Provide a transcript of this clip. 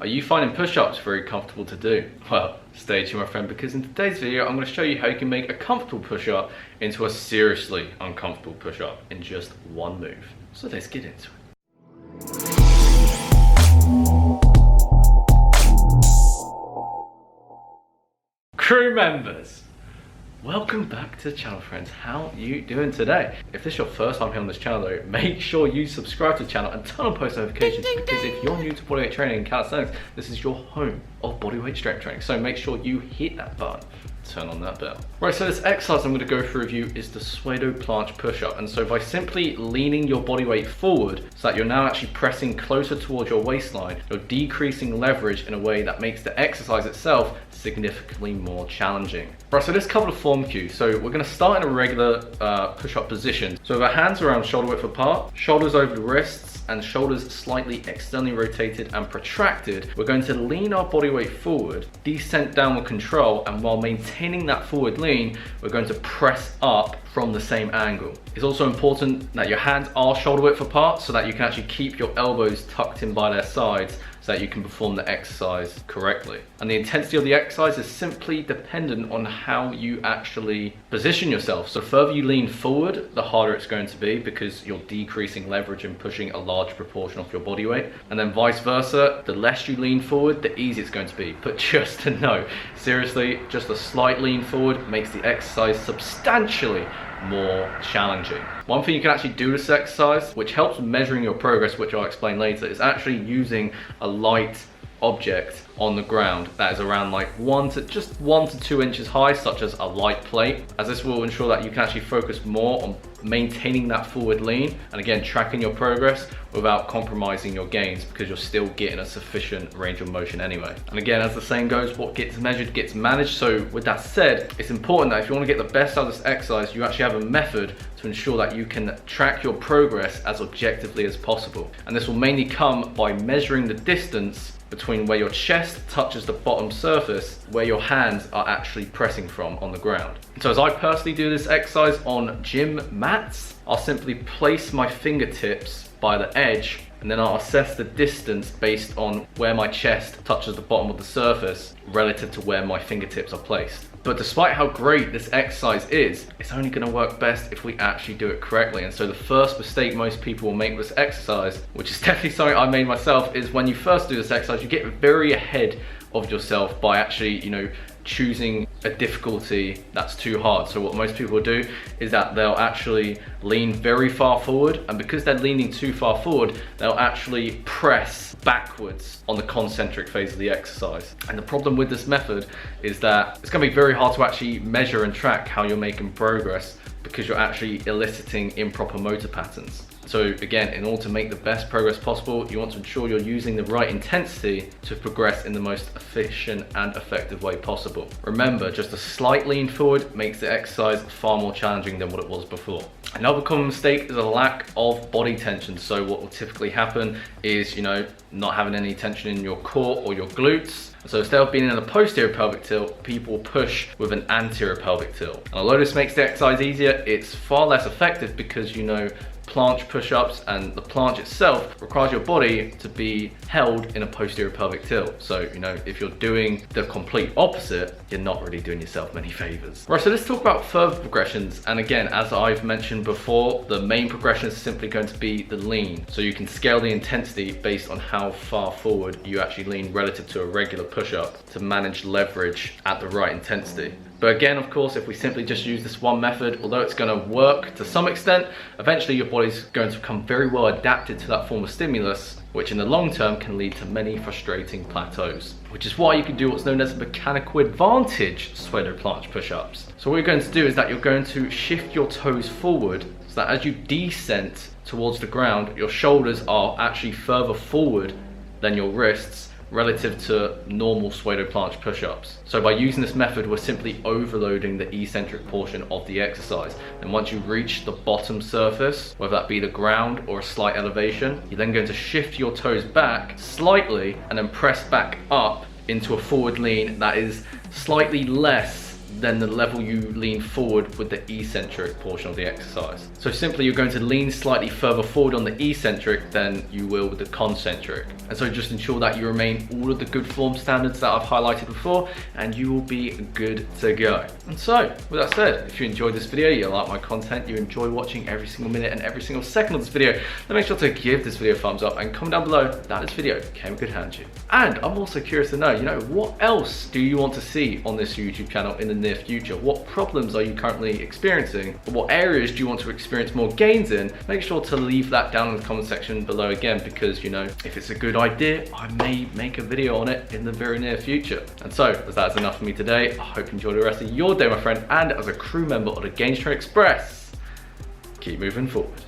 Are you finding push-ups very comfortable to do? Well, stay tuned my friend, because in today's video I'm going to show you how you can make a comfortable push-up into a seriously uncomfortable push-up in just one move. So let's get into it. Crew members, welcome back to the channel, friends. How you doing today? If this is your first time here on this channel though, make sure you subscribe to the channel and turn on post notifications, because if you're new to bodyweight training and calisthenics, this is your home of bodyweight strength training. So make sure you hit that button, turn on that bell. Right, so this exercise I'm going to go through with you is the pseudo planche push-up. And so by simply leaning your body weight forward so that you're now actually pressing closer towards your waistline, you're decreasing leverage in a way that makes the exercise itself significantly more challenging. Right, so there's a couple of form cues. So we're going to start in a regular push-up position. So with our hands around shoulder width apart, shoulders over the wrists, and shoulders slightly externally rotated and protracted, we're going to lean our body weight forward, descent down with control, and while maintaining that forward lean, we're going to press up from the same angle. It's also important that your hands are shoulder width apart so that you can actually keep your elbows tucked in by their sides so that you can perform the exercise correctly. And the intensity of the exercise is simply dependent on how you actually position yourself. So the further you lean forward, the harder it's going to be, because you're decreasing leverage and pushing a large proportion of your body weight. And then vice versa, the less you lean forward, the easier it's going to be. But just to know, seriously, just a slight lean forward makes the exercise substantially more challenging. One thing you can actually do this exercise, which helps measuring your progress, which I'll explain later, is actually using a light object on the ground that is around like 1 to 2 inches high, such as a light plate, as this will ensure that you can actually focus more on maintaining that forward lean and again tracking your progress without compromising your gains, because you're still getting a sufficient range of motion anyway. And again, as the saying goes, what gets measured gets managed. So with that said, it's important that if you want to get the best out of this exercise, you actually have a method to ensure that you can track your progress as objectively as possible. And this will mainly come by measuring the distance between where your chest touches the bottom surface, where your hands are actually pressing from on the ground. So as I personally do this exercise on gym mats, I'll simply place my fingertips by the edge, and then I'll assess the distance based on where my chest touches the bottom of the surface relative to where my fingertips are placed. But despite how great this exercise is, it's only going to work best if we actually do it correctly. And so the first mistake most people will make with this exercise, which is definitely something I made myself, is when you first do this exercise, you get very ahead of yourself by actually, choosing a difficulty that's too hard. So what most people will do is that they'll actually lean very far forward, and because they're leaning too far forward, they'll actually press backwards on the concentric phase of the exercise. And the problem with this method is that it's going to be very hard to actually measure and track how you're making progress, because you're actually eliciting improper motor patterns. So again, in order to make the best progress possible, you want to ensure you're using the right intensity to progress in the most efficient and effective way possible. Remember, just a slight lean forward makes the exercise far more challenging than what it was before. Another common mistake is a lack of body tension. So what will typically happen is, not having any tension in your core or your glutes. So instead of being in a posterior pelvic tilt, people push with an anterior pelvic tilt. And although this makes the exercise easier, it's far less effective, because planche push-ups and the planche itself requires your body to be held in a posterior pelvic tilt. So, if you're doing the complete opposite, you're not really doing yourself many favors. Right, so let's talk about further progressions. And again, as I've mentioned before, the main progression is simply going to be the lean. So you can scale the intensity based on how far forward you actually lean relative to a regular push-up to manage leverage at the right intensity. But again, of course, if we simply just use this one method, although it's going to work to some extent, eventually your body's going to become very well adapted to that form of stimulus, which in the long term can lead to many frustrating plateaus. Which is why you can do what's known as a mechanical advantage pseudo planche push-ups. So what you're going to do is that you're going to shift your toes forward, so that as you descent towards the ground, your shoulders are actually further forward than your wrists, relative to normal pseudo planche push-ups. So by using this method, we're simply overloading the eccentric portion of the exercise. And once you reach the bottom surface, whether that be the ground or a slight elevation, you're then going to shift your toes back slightly and then press back up into a forward lean that is slightly less than the level you lean forward with the eccentric portion of the exercise. So simply, you're going to lean slightly further forward on the eccentric than you will with the concentric. And so just ensure that you remain all of the good form standards that I've highlighted before, and you will be good to go. And so, with that said, if you enjoyed this video, you like my content, you enjoy watching every single minute and every single second of this video, then make sure to give this video a thumbs up and comment down below that this video came in good hands to you. And I'm also curious to know, what else do you want to see on this YouTube channel in the near future? What problems are you currently experiencing? What areas do you want to experience more gains in? Make sure to leave that down in the comment section below again, because if it's a good idea, I may make a video on it in the very near future. And so, as that is enough for me today, I hope you enjoy the rest of your day, my friend, and as a crew member of the Gains Train Express, keep moving forward.